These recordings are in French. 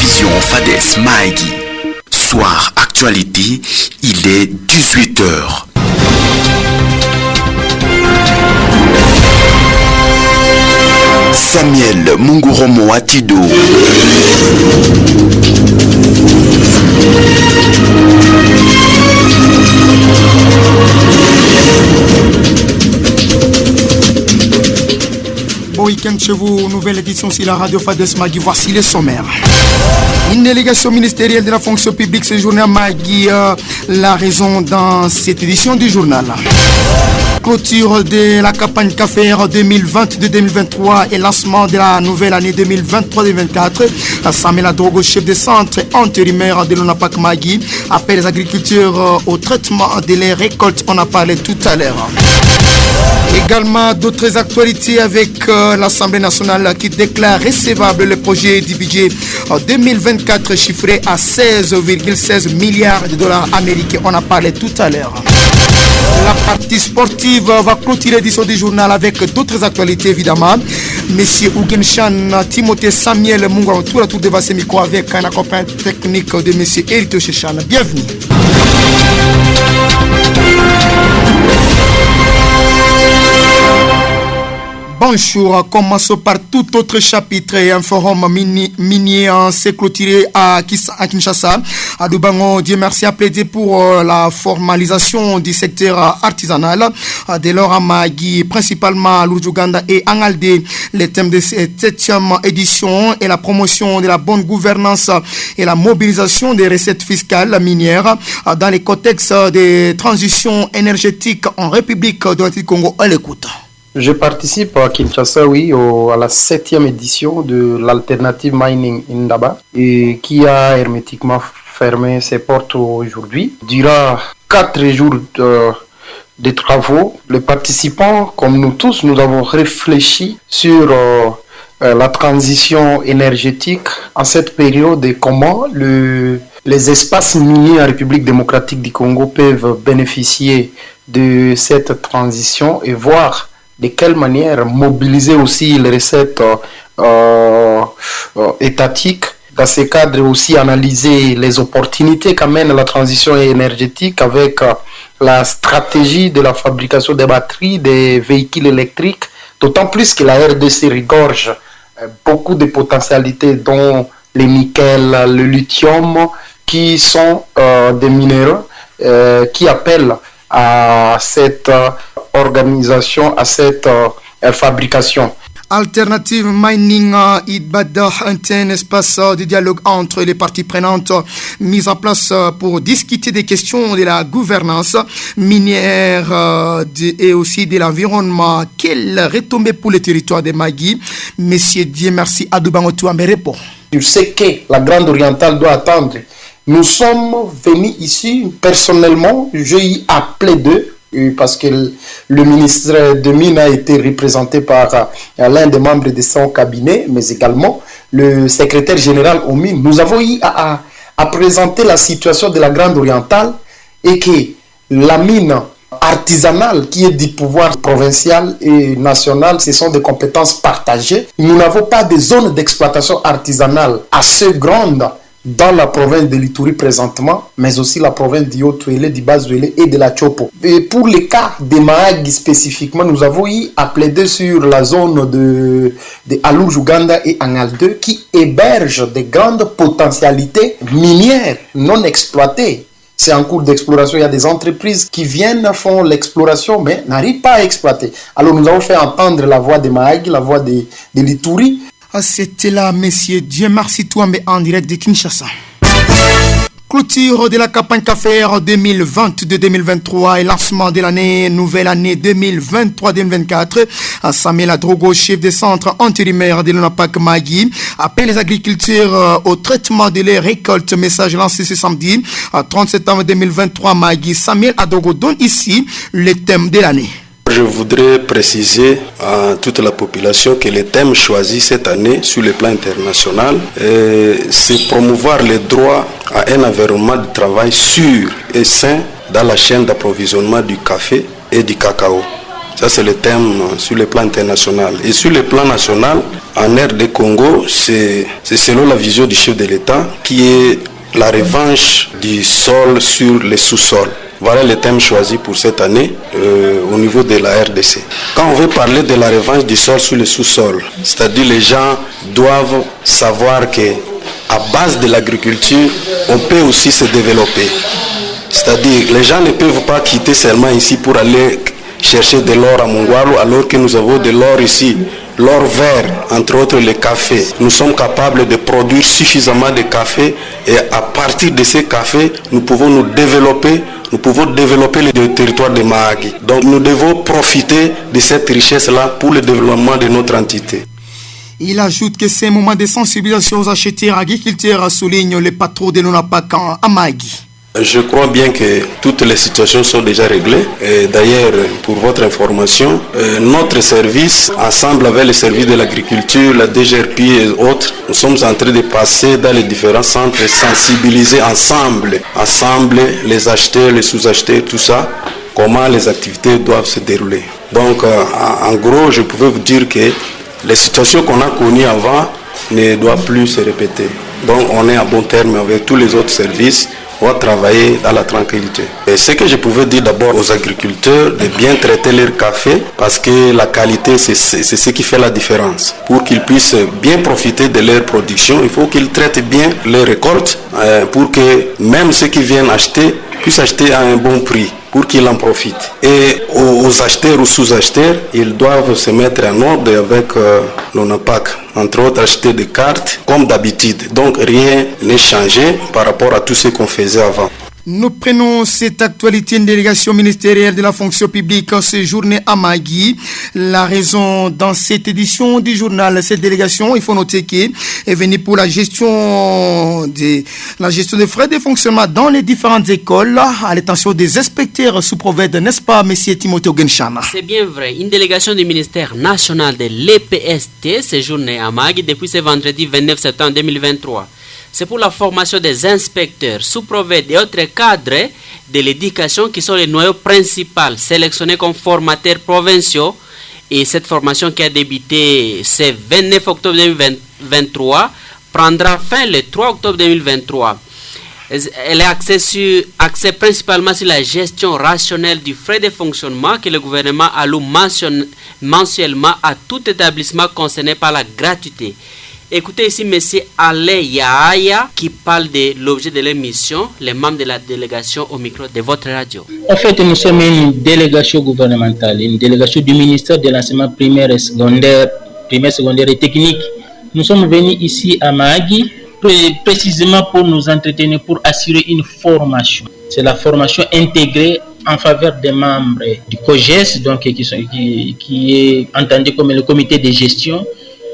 émission Fades Maïgi. Soir actualité, il est 18h. Samuel Munguromo Atido. Bon week-end chez vous, nouvelle édition sur la radio Fades Magui. Voici les sommaires. Une délégation ministérielle de la fonction publique séjourne à Magui. La raison dans cette édition du journal. Clôture de la campagne caféère 2022-2023 et lancement de la nouvelle année 2023-2024. Samuel Drogo, chef de centre intérimaire de l'ONAPAC Magui, appelle les agriculteurs au traitement de les récoltes. On a parlé tout à l'heure. Également d'autres actualités avec l'Assemblée nationale qui déclare recevable le projet du budget 2024 chiffré à 16,16 milliards de dollars américains. On a parlé tout à l'heure. La partie sportive va clôturer l'édition du journal avec d'autres actualités évidemment. Monsieur Ougenshan, Timothée Samuel Mungo, tour à tour de Vassemiko avec un accompagnement technique de monsieur Erito Chechan. Bienvenue. Bonjour, commençons par tout autre chapitre. Un forum minier s'est clôturé à Kinshasa. À Dubango, Dieu merci, a plaidé pour la formalisation du secteur artisanal. Dès lors, à Magui, principalement à l'Oujuganda et Angalde, les thèmes de cette 7e édition est la promotion de la bonne gouvernance et la mobilisation des recettes fiscales minières dans les contextes de transition énergétique en République du Congo. À l'écoute. Je participe à Kinshasa, à la 7e édition de l'Alternative Mining Indaba et qui a hermétiquement fermé ses portes aujourd'hui. Durant 4 jours de travaux, les participants, comme nous tous, nous avons réfléchi sur la transition énergétique en cette période et comment les espaces miniers en République démocratique du Congo peuvent bénéficier de cette transition et voir de quelle manière mobiliser aussi les recettes étatiques. Dans ce cadre aussi analyser les opportunités qu'amène la transition énergétique avec la stratégie de la fabrication des batteries, des véhicules électriques, d'autant plus que la RDC regorge beaucoup de potentialités dont le nickel, le lithium, qui sont des minéraux qui appellent à cette organisation, à cette fabrication. Alternative Mining Idbada, un espace de dialogue entre les parties prenantes mis en place pour discuter des questions de la gouvernance minière et aussi de l'environnement. Quelle retombée pour le territoire de Magui? Monsieur Dieu merci, Adoubangotou me répond. Je sais que la Grande Orientale doit attendre. Nous sommes venus ici, personnellement, j'ai appelé d'eux, parce que le ministre de Mines a été représenté par l'un des membres de son cabinet, mais également le secrétaire général aux Mines. Nous avons eu à présenter la situation de la Grande Orientale et que la mine artisanale qui est du pouvoir provincial et national, ce sont des compétences partagées. Nous n'avons pas de zones d'exploitation artisanale assez grandes dans la province de l'Ituri présentement, mais aussi la province du Haut-Touélé, du Bas-Touélé et de la Tchopo. Et pour le cas de Mahagi spécifiquement, nous avons eu à plaider sur la zone de Alou-Jouganda et Angalde qui héberge de grandes potentialités minières non exploitées. C'est en cours d'exploration, il y a des entreprises qui viennent, font l'exploration, mais n'arrivent pas à exploiter. Alors nous avons fait entendre la voix de Mahagi, la voix de l'Ituri. C'était là, messieurs. Dieu merci, toi, mais en direct de Kinshasa. Clôture de la campagne caféère 2022-2023 et lancement de l'année, nouvelle année 2023-2024. Samuel Drogo, chef de centre intérimaire de l'ONAPAC Magui, appelle les agriculteurs au traitement de leurs récoltes. Message lancé ce samedi, 30 septembre 2023, Magui. Samuel Drogo donne ici le thème de l'année. Je voudrais préciser à toute la population que le thème choisi cette année sur le plan international, c'est promouvoir les droits à un environnement de travail sûr et sain dans la chaîne d'approvisionnement du café et du cacao. Ça, c'est le thème sur le plan international. Et sur le plan national, en RD Congo, c'est selon la vision du chef de l'État qui est la revanche du sol sur les sous-sols. Voilà le thème choisi pour cette année au niveau de la RDC. Quand on veut parler de la revanche du sol sur le sous-sol, c'est-à-dire les gens doivent savoir que à base de l'agriculture, on peut aussi se développer. C'est-à-dire les gens ne peuvent pas quitter seulement ici pour aller chercher de l'or à Mongwalo alors que nous avons de l'or ici. L'or vert, entre autres le café. Nous sommes capables de produire suffisamment de café et à partir de ces cafés, nous pouvons nous développer. Nous pouvons développer le territoire de Mahagi. Donc nous devons profiter de cette richesse-là pour le développement de notre entité. Il ajoute que ces moments de sensibilisation aux acheteurs agriculteurs soulignent les patrons de l'ONAPAC à Mahagi. Je crois bien que toutes les situations sont déjà réglées. D'ailleurs, pour votre information, notre service, ensemble avec le service de l'agriculture, la DGRP et autres, nous sommes en train de passer dans les différents centres et sensibiliser ensemble les acheteurs, les sous-acheteurs, tout ça, comment les activités doivent se dérouler. Donc, en gros, je pouvais vous dire que les situations qu'on a connues avant ne doivent plus se répéter. Donc, on est à bon terme avec tous les autres services. On va travailler dans la tranquillité. Et ce que je pouvais dire d'abord aux agriculteurs, de bien traiter leur café, parce que la qualité, c'est ce qui fait la différence. Pour qu'ils puissent bien profiter de leur production, il faut qu'ils traitent bien leurs récoltes, pour que même ceux qui viennent acheter puissent acheter à un bon prix, pour qu'ils en profitent. Et aux acheteurs ou sous-acheteurs, ils doivent se mettre en ordre avec l'ONAPAC, entre autres acheter des cartes comme d'habitude. Donc rien n'est changé par rapport à tout ce qu'on faisait avant. Nous prenons cette actualité, une délégation ministérielle de la fonction publique séjournée à Mahagi. La raison dans cette édition du journal, cette délégation, il faut noter qu'elle est venue pour la gestion des frais de fonctionnement dans les différentes écoles à l'attention des inspecteurs sous provède, n'est-ce pas, M. Timothée Genchana? C'est bien vrai. Une délégation du ministère national de l'EPST séjournée à Mahagi depuis ce vendredi 29 septembre 2023. C'est pour la formation des inspecteurs, sous-provèdes et autres cadres de l'éducation qui sont les noyaux principaux sélectionnés comme formateurs provinciaux. Et cette formation qui a débuté ce 29 octobre 2023 prendra fin le 3 octobre 2023. Elle est axée principalement sur la gestion rationnelle du frais de fonctionnement que le gouvernement alloue mensuellement à tout établissement concerné par la gratuité. Écoutez ici M. Alain Yahaya qui parle de l'objet de l'émission, les membres de la délégation au micro de votre radio. En fait, nous sommes une délégation gouvernementale, une délégation du ministère de l'enseignement primaire, secondaire et technique. Nous sommes venus ici à Mahagi précisément pour nous entretenir, pour assurer une formation. C'est la formation intégrée en faveur des membres du COGES, donc qui est entendu comme le comité de gestion,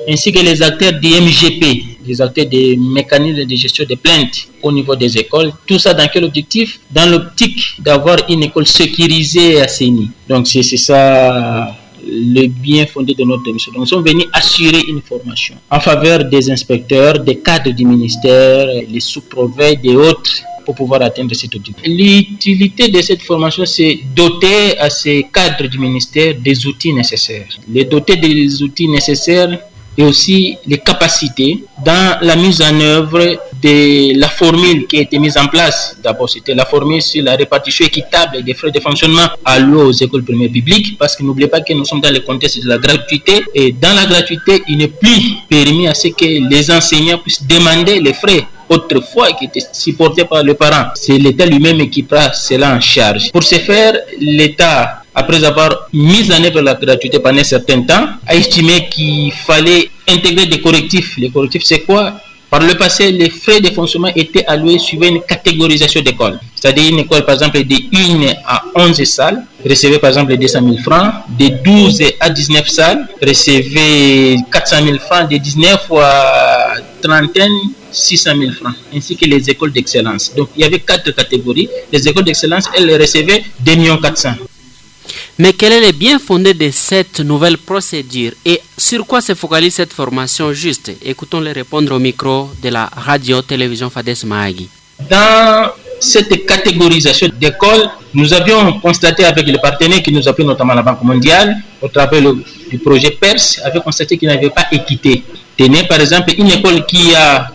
ainsi que les acteurs du MGP, les acteurs des mécanismes de gestion des plaintes au niveau des écoles. Tout ça dans quel objectif? Dans l'optique d'avoir une école sécurisée et assainie. Donc c'est ça le bien fondé de notre mission. Donc nous sommes venus assurer une formation en faveur des inspecteurs, des cadres du ministère, les sous-provèdes et autres, pour pouvoir atteindre cet objectif. L'utilité de cette formation, c'est doter à ces cadres du ministère des outils nécessaires. Les doter des outils nécessaires et aussi les capacités dans la mise en œuvre de la formule qui a été mise en place. D'abord, c'était la formule sur la répartition équitable des frais de fonctionnement alloués aux écoles primaires publiques, parce que n'oubliez pas que nous sommes dans le contexte de la gratuité, et dans la gratuité, il n'est plus permis à ce que les enseignants puissent demander les frais autrefois qui étaient supportés par les parents. C'est l'État lui-même qui prend cela en charge. Pour ce faire, l'État, après avoir mis en œuvre la gratuité pendant un certain temps, a estimé qu'il fallait intégrer des correctifs. Les correctifs, c'est quoi? Par le passé, les frais de fonctionnement étaient alloués suivant une catégorisation d'école. C'est-à-dire une école, par exemple, de 1 à 11 salles, recevait par exemple 200 000 francs. De 12 à 19 salles, recevait 400 000 francs. De 19 à trentaine, 600 000 francs, ainsi que les écoles d'excellence. Donc, il y avait 4 catégories. Les écoles d'excellence, elles recevaient 2 400 000. Mais quel est le bien fondé de cette nouvelle procédure et sur quoi se focalise cette formation juste? Écoutons-les répondre au micro de la radio-télévision FADES Mahagi. Dans cette catégorisation d'écoles, nous avions constaté avec les partenaires qui nous appuient, notamment la Banque mondiale, au travers du projet PERS, avait constaté qu'il n'y avait pas équité. Tenez par exemple une école qui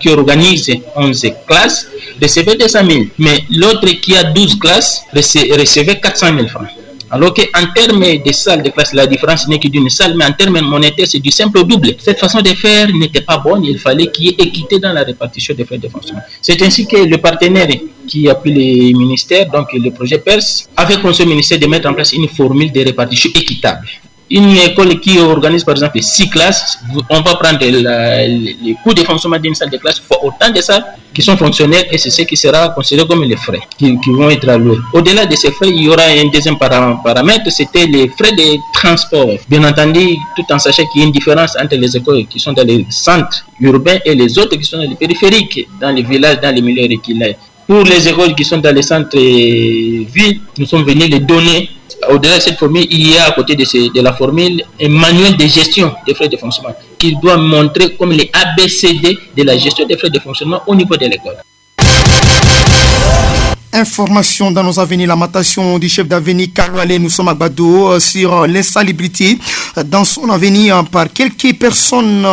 organise 11 classes recevait 200 000, mais l'autre qui a 12 classes recevait 400 000 francs. Alors qu'en termes de salles de classe, la différence n'est que d'une salle, mais en termes monétaires, c'est du simple au double. Cette façon de faire n'était pas bonne, il fallait qu'il y ait équité dans la répartition des frais de fonctionnement. C'est ainsi que le partenaire qui appuie les ministères, donc le projet PERS, avait conseillé au ministère de mettre en place une formule de répartition équitable. Une école qui organise par exemple 6 classes, on va prendre les coûts de fonctionnement d'une salle de classe fois autant de salles qui sont fonctionnelles et c'est ce qui sera considéré comme les frais qui vont être alloués. Au-delà de ces frais, il y aura un deuxième paramètre, c'était les frais de transport. Bien entendu, tout en sachant qu'il y a une différence entre les écoles qui sont dans les centres urbains et les autres qui sont dans les périphériques, dans les villages, dans les milieux reculés. Pour les écoles qui sont dans les centres villes, nous sommes venus les donner. Au-delà de cette formule, il y a à côté de la formule un manuel de gestion des frais de fonctionnement qui doit montrer comme les ABCD de la gestion des frais de fonctionnement au niveau de l'école. Information dans nos avenirs, lamentation du chef d'avenir Kaloualé, nous sommes à Gbado sur l'insalubrité dans son avenir par quelques personnes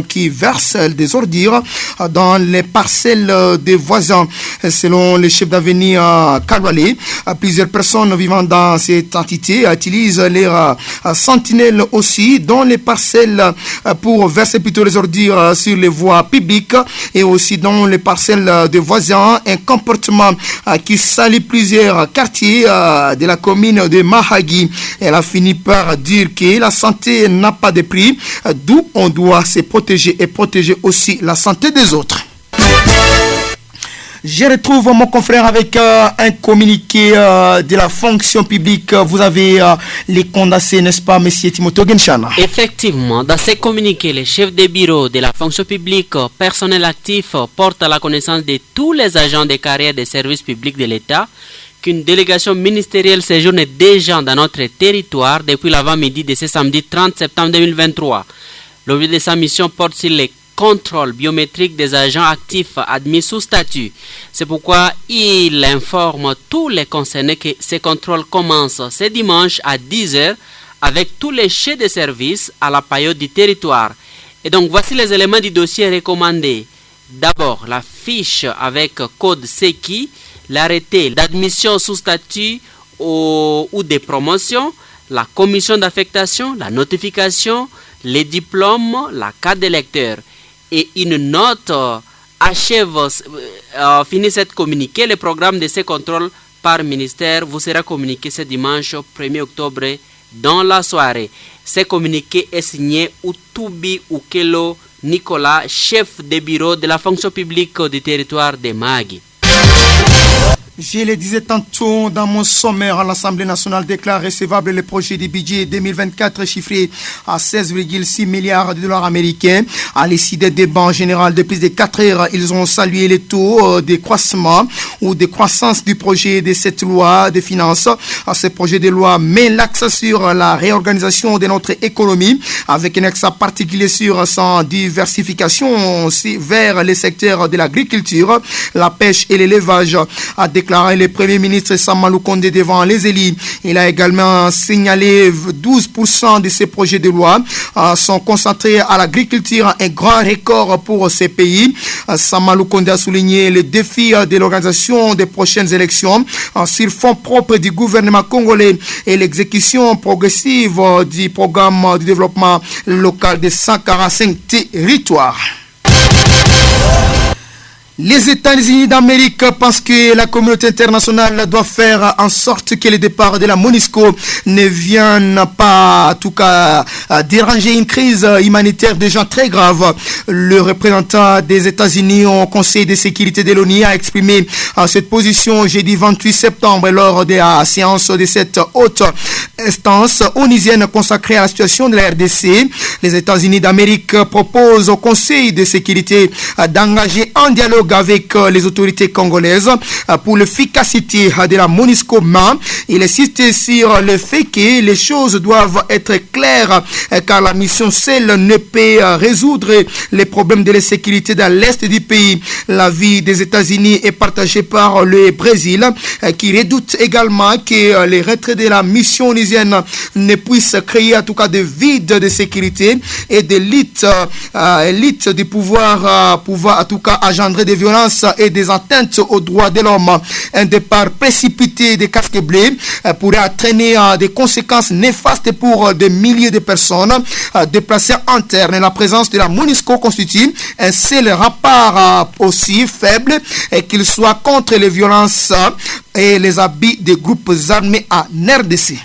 qui versent des ordures dans les parcelles des voisins. Selon le chef d'avenir Kaloualé, plusieurs personnes vivant dans cette entité utilisent les sentinelles aussi dans les parcelles pour verser plutôt les ordures sur les voies publiques et aussi dans les parcelles des voisins. Un comportement qui salit plusieurs quartiers de la commune de Mahagi. Elle a fini par dire que la santé n'a pas de prix, d'où on doit se protéger et protéger aussi la santé des autres. Je retrouve mon confrère avec un communiqué de la fonction publique. Vous avez les condensés, n'est-ce pas, M. Timothée Genchana? Effectivement, dans ces communiqués, les chefs de bureau de la fonction publique, personnel actif, portent à la connaissance de tous les agents de carrière des services publics de l'État qu'une délégation ministérielle séjourne déjà dans notre territoire depuis l'avant-midi de ce samedi 30 septembre 2023. L'objet de sa mission porte sur les contrôle biométrique des agents actifs admis sous statut. C'est pourquoi il informe tous les concernés que ces contrôles commencent ce dimanche à 10h avec tous les chefs de service à la période du territoire. Et donc voici les éléments du dossier recommandés. D'abord, la fiche avec code SECI, l'arrêté d'admission sous statut ou de promotion, la commission d'affectation, la notification, les diplômes, la carte d'électeur. Et une note finit cette communiqué. Le programme de ces contrôles par ministère vous sera communiqué ce dimanche 1er octobre dans la soirée. Ce communiqué est signé Utubi Ukelo Nicolas, chef de bureau de la fonction publique du territoire de Mahagi. Je le disais tantôt dans mon sommaire, l'Assemblée nationale déclare recevable le projet de budget 2024 chiffré à 16,6 milliards de dollars américains. À l'issue des débats en général de plus de 4 heures, ils ont salué les taux de croissance ou de croissance du projet de cette loi de finances. Ce projet de loi met l'accent sur la réorganisation de notre économie avec un accent particulier sur sa diversification aussi vers les secteurs de l'agriculture, la pêche et l'élevage. A déclaré le Premier ministre Samalou Kondé devant les élus. Il a également signalé 12% de ces projets de loi sont concentrés à l'agriculture, un grand record pour ces pays. Samalou Kondé a souligné le défi de l'organisation des prochaines élections sur fonds propres du gouvernement congolais et l'exécution progressive du programme de développement local de 145 territoires. Les États-Unis d'Amérique pensent que la communauté internationale doit faire en sorte que le départ de la MONUSCO ne vienne pas, en tout cas, déranger une crise humanitaire déjà très grave. Le représentant des États-Unis au Conseil de sécurité de l'ONU a exprimé cette position jeudi 28 septembre lors de la séance de cette haute instance onusienne consacrée à la situation de la RDC. Les États-Unis d'Amérique proposent au Conseil de sécurité d'engager un dialogue avec les autorités congolaises pour l'efficacité de la MONUSCO. Il insiste sur le fait que les choses doivent être claires car la mission seule ne peut résoudre les problèmes de la sécurité dans l'est du pays. L'avis des États-Unis est partagé par le Brésil qui redoute également que les retraits de la mission onusienne ne puissent créer en tout cas de vide de sécurité et de l'élite du pouvoir en tout cas engendrer des violences et des atteintes aux droits de l'homme. Un départ précipité des casques bleus pourrait entraîner des conséquences néfastes pour des milliers de personnes déplacées internes. La présence de la MONUSCO constitue un seul rempart aussi faible qu'il soit contre les violences et les abus des groupes armés en RDC.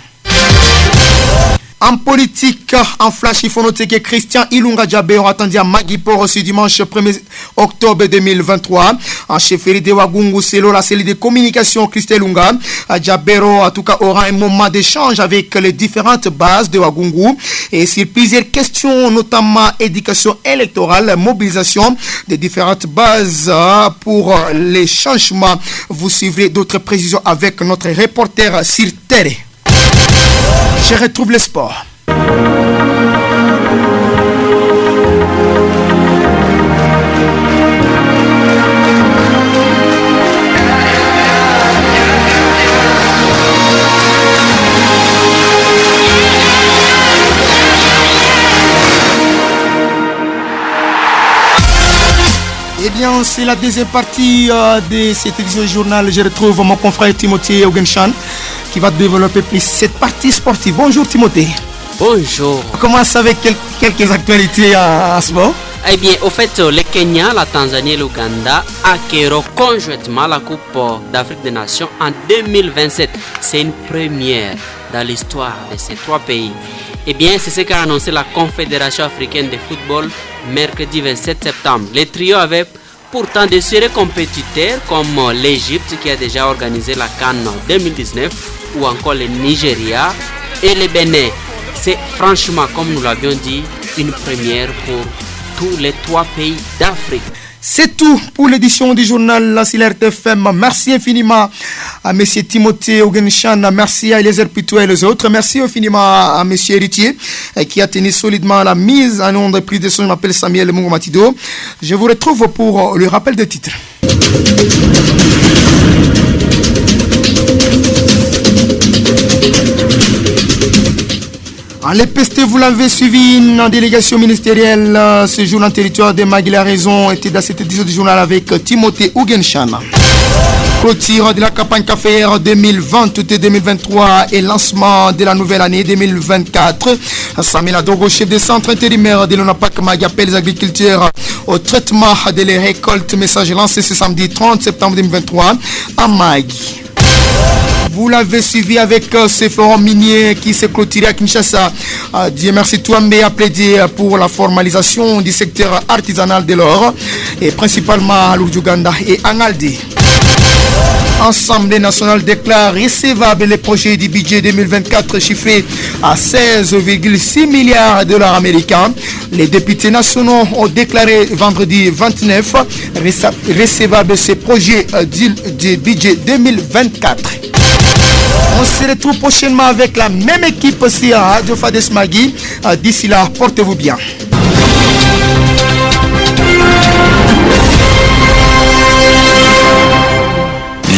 En politique, en flash, il faut noter que Christian Ilunga Djabero attendu à Magui-Port ce dimanche 1er octobre 2023. En chefferie de Wagungu, selon la cellule de communication Christian Ilunga, Djabero en tout cas aura un moment d'échange avec les différentes bases de Wagungu et sur plusieurs questions, notamment éducation électorale, mobilisation des différentes bases pour les changements. Vous suivrez d'autres précisions avec notre reporter sur terre. Je retrouve le sport. Eh bien, c'est la deuxième partie de cette édition du journal. Je retrouve mon confrère Timothée Ogenchan qui va développer plus cette partie sportive. Bonjour Timothée. Bonjour. On commence avec quelques actualités en sport. Eh bien, au fait, le Kenya, la Tanzanie et l'Ouganda acquerront conjointement la Coupe d'Afrique des Nations en 2027. C'est une première dans l'histoire de ces trois pays. Eh bien, c'est ce qu'a annoncé la Confédération africaine de football mercredi 27 septembre. Les trios avaient pourtant de sérieux compétiteurs comme l'Égypte qui a déjà organisé la CAN 2019 ou encore le Nigeria et le Bénin. C'est franchement, comme nous l'avions dit, une première pour tous les trois pays d'Afrique. C'est tout pour l'édition du journal La Silerte FM. Merci infiniment à M. Timothée Ogenchan, merci à Eliezer Pito et les autres. Merci infiniment à M. Héritier qui a tenu solidement la mise en onde de prise de son. Je m'appelle Samuel Mungomatido. Je vous retrouve pour le rappel des titres. En l'EPST, vous l'avez suivi, une délégation ministérielle séjour en territoire de Magui. La raison était dans cette édition du journal avec Timothée Ogenchan. Clôture de la campagne caféière 2020-2023 et lancement de la nouvelle année 2024. Samuel Adogo, chef de centre intérimaire de l'ONAPAC Magui, appelle les agriculteurs au traitement de les récoltes. Message lancé ce samedi 30 septembre 2023 à Magui. Vous l'avez suivi avec ce forum minier qui s'est clôturé à Kinshasa. Dieu merci, Touambe a plaidé pour la formalisation du secteur artisanal de l'or et principalement à l'Ouganda et Angaldi. Assemblée nationale déclare recevable les projets du budget 2024 chiffrés à 16,6 milliards de dollars américains. Les députés nationaux ont déclaré vendredi 29 recevable ces projets du budget 2024. On se retrouve prochainement avec la même équipe aussi à Radio Fades Magui. D'ici là, portez-vous bien.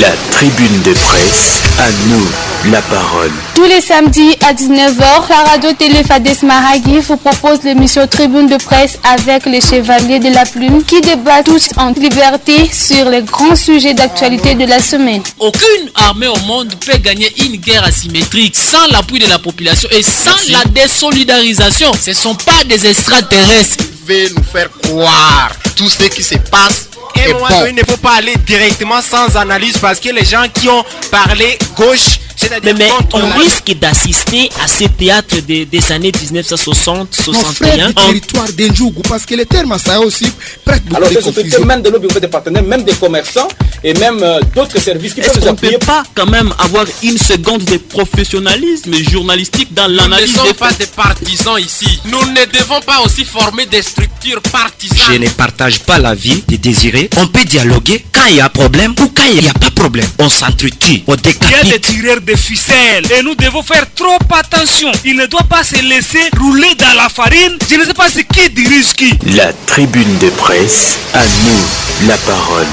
La tribune de presse, à nous la parole. Tous les samedis à 19h, la radio télé Fades Magui vous propose l'émission Tribune de presse avec les chevaliers de la plume qui débattent tous en liberté sur les grands sujets d'actualité de la semaine. Aucune armée au monde peut gagner une guerre asymétrique sans l'appui de la population et sans la désolidarisation. Ce ne sont pas des extraterrestres. Vous pouvez nous faire croire tout ce qui se passe. Et bon. Il ne faut pas aller directement sans analyse parce que les gens qui ont parlé gauche, c'est-à-dire mais on risque d'assister à ce théâtre des années 1960-61 en territoire d'Endjougou parce que les termes ça aussi prête beaucoup alors de confusion. Même des lobbies, des partenaires, même des commerçants et même d'autres services qui peuvent nous appuyer. Est-ce qu'on ne peut pas quand même avoir une seconde de professionnalisme journalistique dans l'analyse des faits? Nous ne sommes pas des partisans ici. Nous ne devons pas aussi former des structures partisanes. Je ne partage pas l'avis de Désiré. On peut dialoguer quand il y a problème ou quand il n'y a pas problème. On s'entretue, on décapite. Il y a des tireurs de ficelles et nous devons faire trop attention. Il ne doit pas se laisser rouler dans la farine. Je ne sais pas ce qui dirige qui. La tribune de presse, à nous la parole.